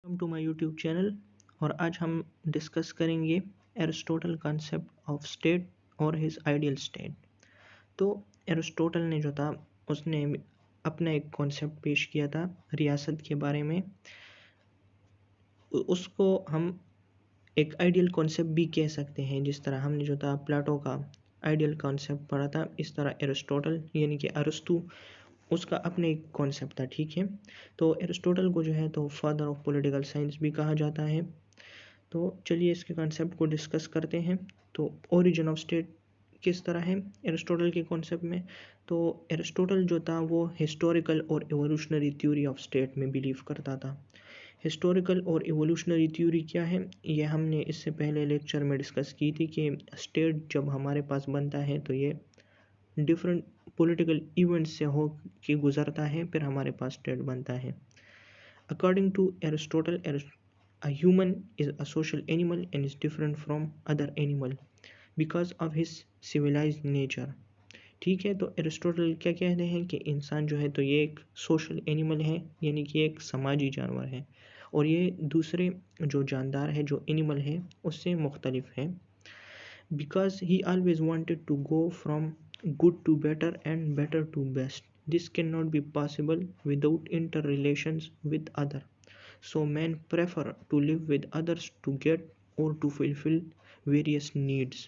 Welcome to my YouTube channel. और आज हम डिस्कस करेंगे एरिस्टोटल कॉन्सेप्ट ऑफ स्टेट और हिज आइडियल स्टेट। तो एरिस्टोटल ने जो था उसने अपना एक कॉन्सेप्ट पेश किया था रियासत के बारे में। उसको हम एक आइडियल कॉन्सेप्ट भी कह सकते हैं। जिस तरह हमने जो था प्लेटो का आइडियल कॉन्सेप्ट पढ़ा था, इस तरह एरिस्टोटल यानी कि अरस्तू उसका अपने एक कॉन्सेप्ट था। ठीक है, तो एरिस्टोटल को जो है तो फादर ऑफ पॉलिटिकल साइंस भी कहा जाता है। तो चलिए इसके कॉन्सेप्ट को डिस्कस करते हैं। तो ओरिजिन ऑफ स्टेट किस तरह है एरिस्टोटल के कॉन्सेप्ट में। तो एरिस्टोटल जो था वो हिस्टोरिकल और एवोल्यूशनरी थ्योरी ऑफ स्टेट में बिलीव करता था। हिस्टोरिकल और एवोल्यूशनरी थ्योरी क्या है, ये हमने इससे पहले लेक्चर में डिस्कस की थी कि स्टेट जब हमारे पास बनता है तो ये डिफरेंट पॉलिटिकल इवेंट्स से हो के गुजरता है, फिर हमारे पास स्टेट बनता है। According to Aristotle, a human is a social animal and is different from other animal because of his civilized nature। ठीक है, तो एरिस्टोटल क्या कहते हैं कि इंसान जो है तो ये एक सोशल एनिमल है, यानी कि एक समाजी जानवर है, और ये दूसरे जो जानदार है, जो एनिमल है, उससे मुख्तलिफ है। because he always wanted to go from good to better and better to best, this cannot be possible without interrelations with other, so men prefer to live with others to get or to fulfill various needs।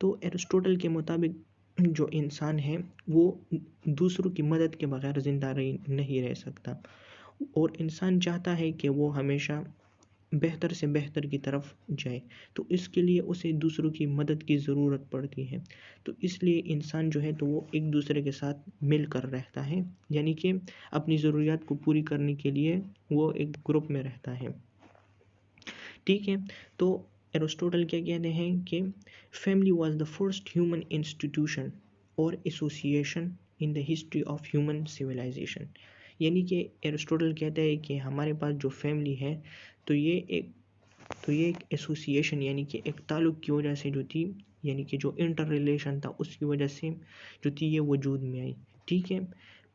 तो Aristotle के मुताबिक जो इंसान है वो दूसरों की मदद के बगैर ज़िंदा नहीं रह सकता, और इंसान चाहता है कि वो हमेशा बेहतर से बेहतर की तरफ जाए, तो इसके लिए उसे दूसरों की मदद की ज़रूरत पड़ती है। तो इसलिए इंसान जो है तो वो एक दूसरे के साथ मिलकर रहता है, यानी कि अपनी ज़रूरियात को पूरी करने के लिए वो एक ग्रुप में रहता है। ठीक है, तो एरिस्टोटल क्या कहते हैं कि family was the first human institution और association in the history of human civilisation. यानी कि एरिस्टोटल कहता है कि हमारे पास जो फैमिली है तो ये एक एसोसिएशन यानी कि एक ताल्लुक़ की वजह से जो थी, यानी कि जो इंटर रिलेशन था उसकी वजह से जो थी ये वजूद में आई। ठीक है,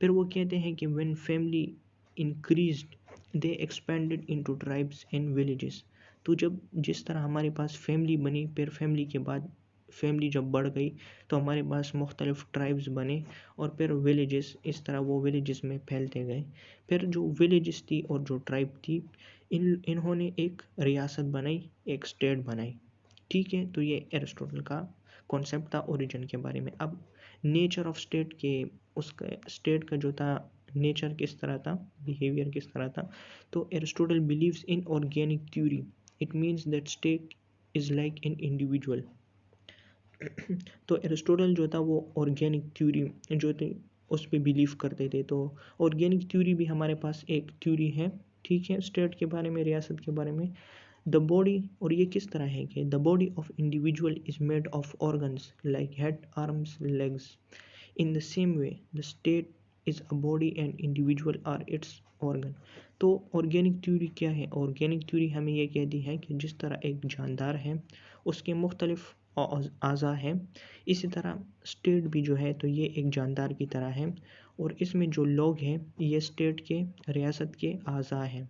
फिर वो कहते हैं कि when family increased they expanded into tribes and villages. तो जब जिस तरह हमारे पास फैमिली बनी, फिर फैमिली के बाद फैमिली जब बढ़ गई तो हमारे पास मुख्तलिफ ट्राइब्स बने, और फिर विलेजेस, इस तरह वो विलेजेस में फैलते गए। फिर जो विलेजेस थी और जो ट्राइब थी, इन्होंने एक रियासत बनाई, एक स्टेट बनाई। ठीक है, तो ये एरिस्टोटल का कॉन्सेप्ट था ओरिजिन के बारे में। अब नेचर ऑफ स्टेट के, उसका स्टेट का जो था नेचर किस तरह था, बिहेवियर किस तरह था। तो Aristotle believes in organic theory, it means that state is like an individual. तो एरिस्टोटल जो था वो ऑर्गेनिक थ्योरी जो थी उस पर बिलीव करते थे। तो ऑर्गेनिक थ्योरी भी हमारे पास एक थ्योरी है। ठीक है, स्टेट के बारे में, रियासत के बारे में। द बॉडी, और ये किस तरह है कि the body of individual is made of organs like head, arms, legs. In the same way the state is a body and individual are its organ. तो ऑर्गेनिक थ्योरी क्या है? ऑर्गेनिक थ्योरी हमें ये कहती है कि जिस तरह एक जानदार है उसके मुख्तलिफ आज़ा हैं, इसी तरह स्टेट भी जो है तो ये एक जानदार की तरह है, और इसमें जो लोग हैं ये स्टेट के, रियासत के आज़ा हैं।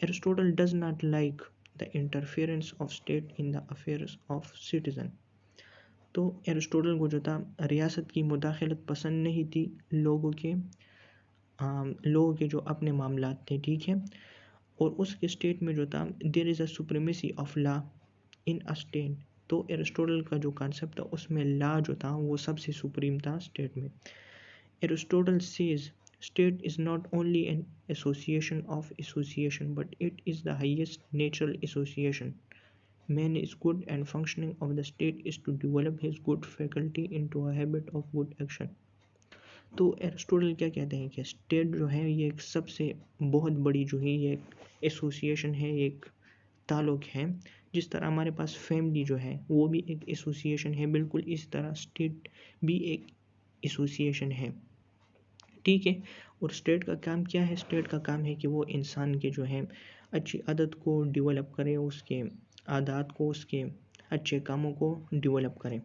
Aristotle does not like the interference of state in the affairs of citizen. तो एरिस्टोटल को जो था रियासत की मुदाखलत पसंद नहीं थी, लोगों के जो अपने मामलात थे। ठीक है, और उसके स्टेट में जो था there is a supremacy of law in a state. तो एरिस्टोटल का जो कॉन्सेप्ट था उसमें लॉ जो था वो सबसे सुप्रीम था स्टेट में। Aristotle says state is not only an association of association but it is the highest natural association. Man is good and functioning of the state is to develop his good faculty into a habit of good action। तो Aristotle क्या कहते हैं कि state जो है ये एक सबसे बहुत बड़ी जो है ये एक एसोसिएशन है, एक ताल्लुक़ है। जिस तरह हमारे पास फैमिली जो है वो भी एक एसोसिएशन है, बिल्कुल इस तरह स्टेट भी एक एसोसिएशन है। ठीक है, और स्टेट का काम क्या है? स्टेट का काम है कि वो इंसान के जो है अच्छी आदत को डेवलप करे, उसके आदत को, उसके अच्छे कामों को डेवलप करें।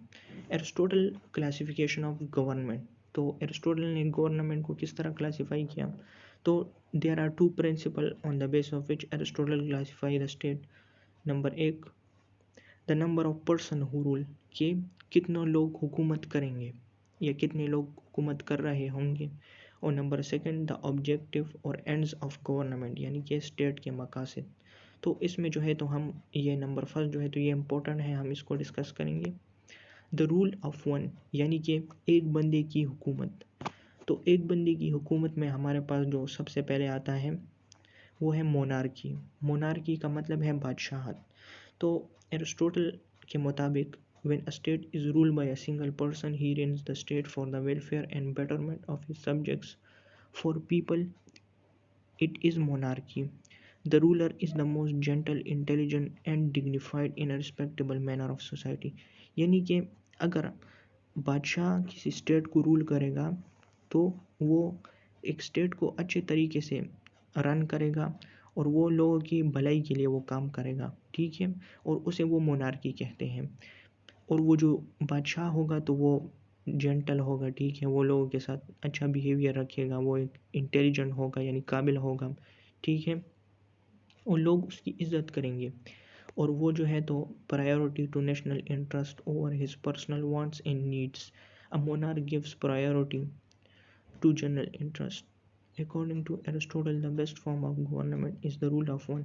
Aristotle classification of government. तो एरिस्टोटल ने गवर्नमेंट को किस तरह क्लासिफाई किया? तो there are two principle on the base of which Aristotle classify the state. Number एक, the number of person who rule, कि कितने लोग हुकूमत करेंगे या कितने लोग हुकूमत कर रहे होंगे। और नंबर सेकंड, द ऑब्जेक्टिव और एंड्स ऑफ गवर्नमेंट, यानी कि स्टेट के मकासद। तो इसमें जो है तो हम ये नंबर फर्स्ट जो है तो ये इम्पोर्टेंट है, हम इसको डिस्कस करेंगे। द रूल ऑफ वन, यानी कि एक बंदे की हुकूमत। तो एक बंदे की हुकूमत में हमारे पास जो सबसे पहले आता है वो है मोनार्की। मोनार्की का मतलब है बादशाहत। तो एरिस्टोटल के मुताबिक when a state is ruled by a single person, he runs the state for the welfare and betterment of his subjects. For people, it is monarchy. The ruler is the most gentle, intelligent and dignified in a respectable manner of society. यानी कि अगर बादशाह किसी state को rule करेगा तो वो एक स्टेट को अच्छे तरीके से रन करेगा और वो लोगों की भलाई के लिए वो काम करेगा, ठीक है। और उसे वो मोनार्की कहते हैं। और वो जो बादशाह होगा तो वो जेंटल होगा, ठीक है, वो लोगों के साथ अच्छा बिहेवियर रखेगा, वो एक इंटेलिजेंट होगा यानी काबिल होगा, ठीक है, और लोग उसकी इज्जत करेंगे। और वो जो है तो priority to national interest over his personal wants and needs. A monarch gives priority to general interest. According to Aristotle the best form of government is the rule of one.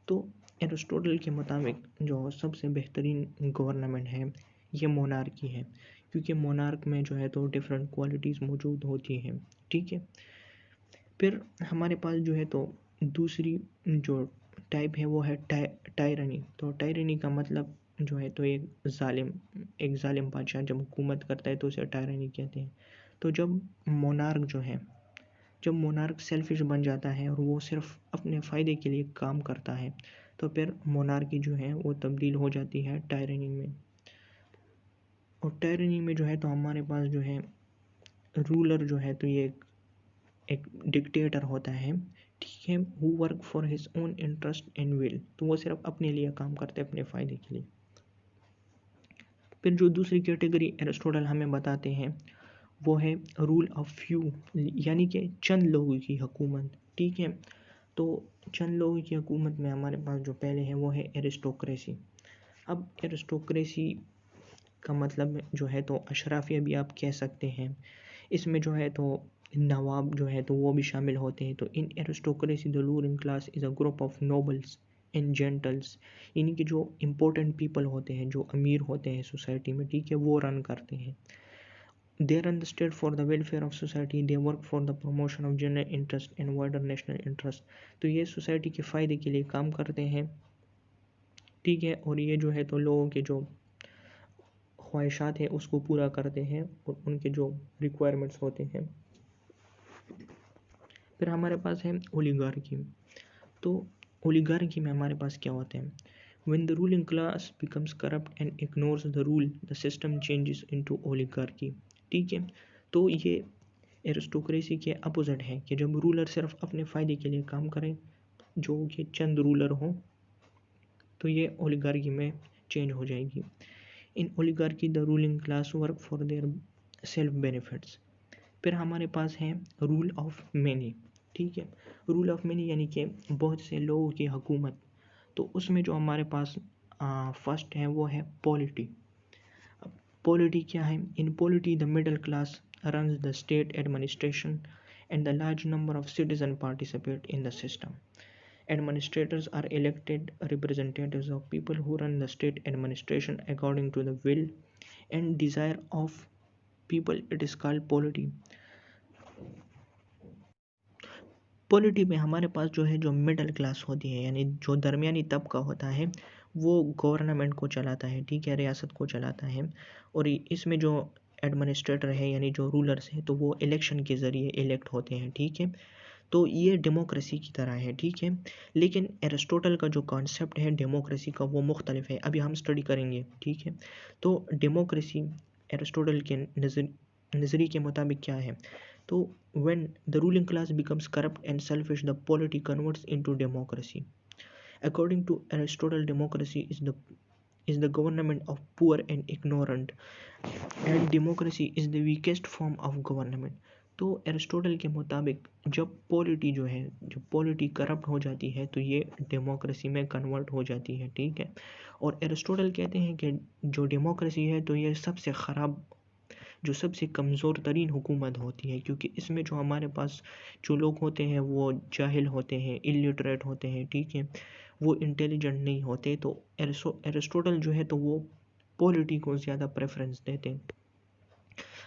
तो एरिस्टोटल के मुताबिक जो सबसे बेहतरीन government है ये monarchy है, क्योंकि मोनार्क में जो है तो डिफरेंट क्वालिटीज़ मौजूद होती हैं, ठीक है। फिर हमारे पास जो है तो दूसरी जो टाइप है वो है टायरनी। तो टायरनी का मतलब जो है तो एक जालिम बादशाह जब हुकूमत करता है तो उसे टायरनी कहते हैं। तो जब मोनार्क सेल्फिश बन जाता है और वो सिर्फ अपने फ़ायदे के लिए काम करता है तो फिर मोनार्की जो है वो तब्दील हो जाती है टायरनी में। और टायरनी में जो है तो हमारे पास जो है रूलर जो है तो ये एक डिक्टेटर होता है, ठीक है, who work for his own interest and will. तो वो सिर्फ अपने लिए काम करते हैं, अपने फ़ायदे के लिए। फिर जो दूसरी कैटेगरी एरिस्टोटल हमें बताते हैं वो है रूल ऑफ फ्यू, यानी कि चंद लोगों की हुकूमत, ठीक है। तो चंद लोगों की हुकूमत में हमारे पास जो पहले है वो है एरिस्टोक्रेसी। अब एरिस्टोक्रेसी का मतलब जो है तो अशराफिया भी आप कह सकते हैं। इसमें जो है तो नवाब जो है तो वो भी शामिल होते हैं। तो in aristocracy the ruling class is a group of nobles and gentles, यानी कि जो इम्पोर्टेंट पीपल होते हैं, जो अमीर होते हैं सोसाइटी में, ठीक है, वो रन करते हैं। They run the state for the welfare of society. They work for the promotion of general interest and wider national interest. तो ये सोसाइटी के फ़ायदे के लिए काम करते हैं, ठीक है, और ये जो है तो लोगों के जो ख्वाहिशात हैं उसको पूरा करते हैं और उनके जो रिक्वायरमेंट्स होते हैं। फिर हमारे पास है ओलिगार्की। तो ओलिगार्की में हमारे पास क्या होते हैं? When the ruling class becomes corrupt and ignores the rule, the system changes into oligarchy. ठीक है, तो ये एरिस्टोक्रेसी के अपोजिट है कि जब रूलर सिर्फ अपने फ़ायदे के लिए काम करें, जो कि चंद रूलर हों, तो ये ओलिगार्की में चेंज हो जाएगी। In oligarchy the ruling class work for their self benefits. फिर हमारे पास है रूल ऑफ मैनी, ठीक है। रूल ऑफ मैनी यानी कि बहुत से लोगों की हुकूमत। तो उसमें जो हमारे पास फर्स्ट है वो है पॉलिटी। पॉलिटी क्या है? इन polity the middle class runs the state administration and the large number of citizens participate in the system. Administrators are elected representatives of people who run the state administration according to the will and desire of people. It is called polity. Polity में हमारे पास जो है जो middle class होती है, यानी जो दरमियानी तबका होता है, वो गवर्नमेंट को चलाता है, ठीक है, रियासत को चलाता है। और इसमें जो एडमिनिस्ट्रेटर है यानी जो रूलर्स हैं तो वो इलेक्शन के ज़रिए इलेक्ट होते हैं, ठीक है। तो ये डेमोक्रेसी की तरह है, ठीक है। लेकिन एरिस्टोटल का जो कॉन्सेप्ट है डेमोक्रेसी का वो मुख्तलिफ है, अभी हम स्टडी करेंगे, ठीक है। तो डेमोक्रेसी एरिस्टोटल के नज़रिए के मुताबिक क्या है? तो when the ruling class becomes corrupt and selfish, the polity converts into democracy. According to Aristotle, democracy is the government of poor and ignorant, and democracy is the weakest form of government. तो Aristotle के मुताबिक जब polity corrupt हो जाती है तो ये democracy में कन्वर्ट हो जाती है, ठीक है। और एरिस्टोटल कहते हैं कि जो डेमोक्रेसी है तो ये सबसे ख़राब, जो सबसे कमज़ोर तरीन हुकूमत होती है, क्योंकि इसमें जो हमारे पास जो लोग होते हैं वो जाहिल होते हैं, इलिटरेट होते हैं, ठीक है, वो इंटेलिजेंट नहीं होते। तो एरिस्टोटल जो है तो वो पॉलिटी को ज़्यादा प्रेफरेंस देते हैं।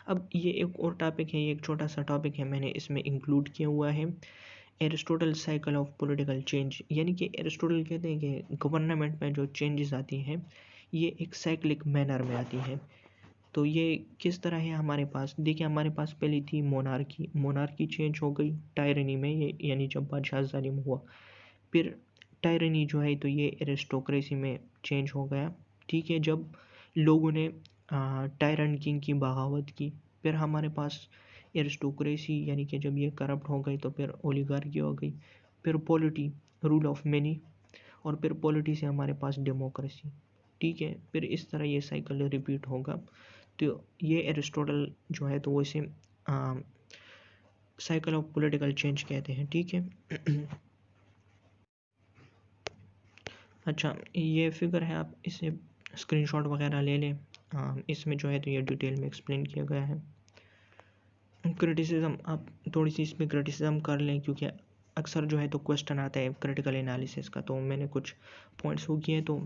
अब ये एक और टॉपिक है, ये एक छोटा सा टॉपिक है, मैंने इसमें इंक्लूड किया हुआ है, Aristotle cycle of political change. यानी कि एरिस्टोटल कहते हैं कि गवर्नमेंट में जो चेंजेस आती हैं ये एक साइक्लिक मैनर में आती है। तो ये किस तरह है हमारे पास, देखिए हमारे पास पहली थी मोनार्की चेंज हो गई टायरनी में, ये यानी जब बादशाह जालिम हुआ। फिर टायरनी जो है तो ये एरिस्टोक्रेसी में चेंज हो गया, ठीक है, जब लोगों ने टायरन किंग की बगावत की। फिर हमारे पास एरिस्टोक्रेसी यानी कि जब ये करप्ट हो गई तो फिर ओलिगार्की हो गई। फिर पॉलिटी, रूल ऑफ मैनी, और फिर पॉलिटी से हमारे पास डेमोक्रेसी, ठीक है। फिर इस तरह ये साइकिल रिपीट होगा। तो ये एरिस्टोटल जो है तो वो इसे साइकिल ऑफ पॉलिटिकल चेंज कहते हैं, ठीक है। अच्छा, ये फिगर है, आप इसे स्क्रीनशॉट वगैरह ले लें। इसमें जो है तो ये डिटेल में एक्सप्लेन किया गया है। क्रिटिसिज्म, आप थोड़ी सी इसमें क्रिटिसिज्म कर लें, क्योंकि अक्सर जो है तो क्वेश्चन आता है क्रिटिकल एनालिसिस का, तो मैंने कुछ पॉइंट्स वो किए। तो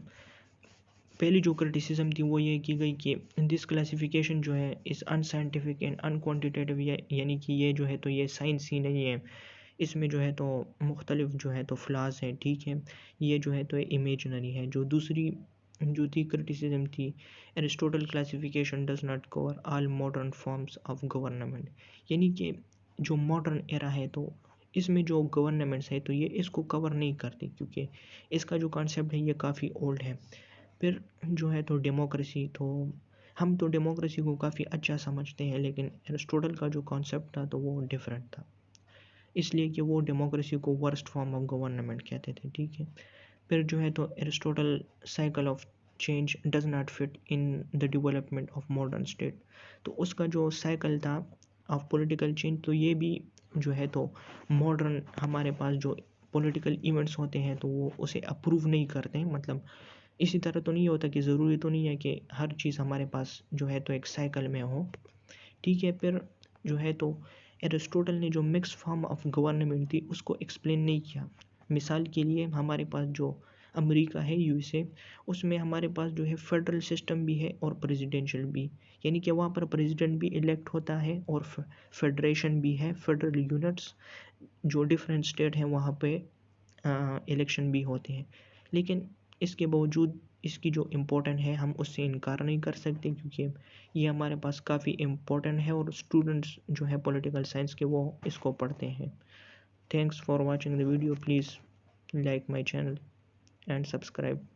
पहली जो क्रिटिसिज्म थी वो ये की गई कि दिस क्लासिफिकेशन जो है इज़ अनसाइंटिफिक एंड अनक्वान्टिटेटिव, यानी कि ये जो है तो ये साइंस ही नहीं है, इसमें जो है तो मुख्तलिफ जो है तो फ्लास हैं, ठीक है, ये जो है तो इमेजनरी है। जो दूसरी जो थी क्रिटिसिज्म थी, Aristotle classification does not cover all modern forms of government, यानी कि जो मॉडर्न एरा है तो इसमें जो गवर्नमेंट्स है तो ये इसको कवर नहीं करती, क्योंकि इसका जो कॉन्सेप्ट है ये काफ़ी ओल्ड है। फिर जो है तो डेमोक्रेसी, तो हम तो डेमोक्रेसी को काफ़ी अच्छा समझते हैं, लेकिन एरिस्टोटल का जो कॉन्सेप्ट था तो वो डिफरेंट था, इसलिए कि वो डेमोक्रेसी को वर्स्ट फॉर्म ऑफ गवर्नमेंट कहते थे, ठीक है। फिर जो है तो Aristotle cycle of change does not fit in the development of modern state, तो उसका जो साइकिल था ऑफ पॉलिटिकल चेंज तो ये भी जो है तो मॉडर्न हमारे पास जो पॉलिटिकल इवेंट्स होते हैं तो वो उसे अप्रूव नहीं करते हैं। मतलब इसी तरह तो नहीं होता कि ज़रूरी तो नहीं है कि हर चीज़ हमारे पास जो है तो एक साइकिल में हो, ठीक है। फिर जो है तो एरिस्टोटल ने जो मिक्स फॉर्म ऑफ गवर्नमेंट थी उसको एक्सप्लेन नहीं किया। मिसाल के लिए हमारे पास जो अमेरिका है, यूएसए, उसमें हमारे पास जो है फेडरल सिस्टम भी है और प्रेसिडेंशियल भी, यानी कि वहाँ पर प्रेसिडेंट भी इलेक्ट होता है और फेडरेशन भी है, फेडरल यूनिट्स, जो डिफरेंट स्टेट हैं वहाँ पे इलेक्शन भी होते हैं। लेकिन इसके बावजूद इसकी जो इम्पोर्टेंट है हम उससे इनकार नहीं कर सकते, क्योंकि ये हमारे पास काफ़ी इम्पोर्टेंट है और स्टूडेंट्स जो है पॉलिटिकल साइंस के वो इसको पढ़ते हैं। Thanks for watching the video, please like my channel and subscribe.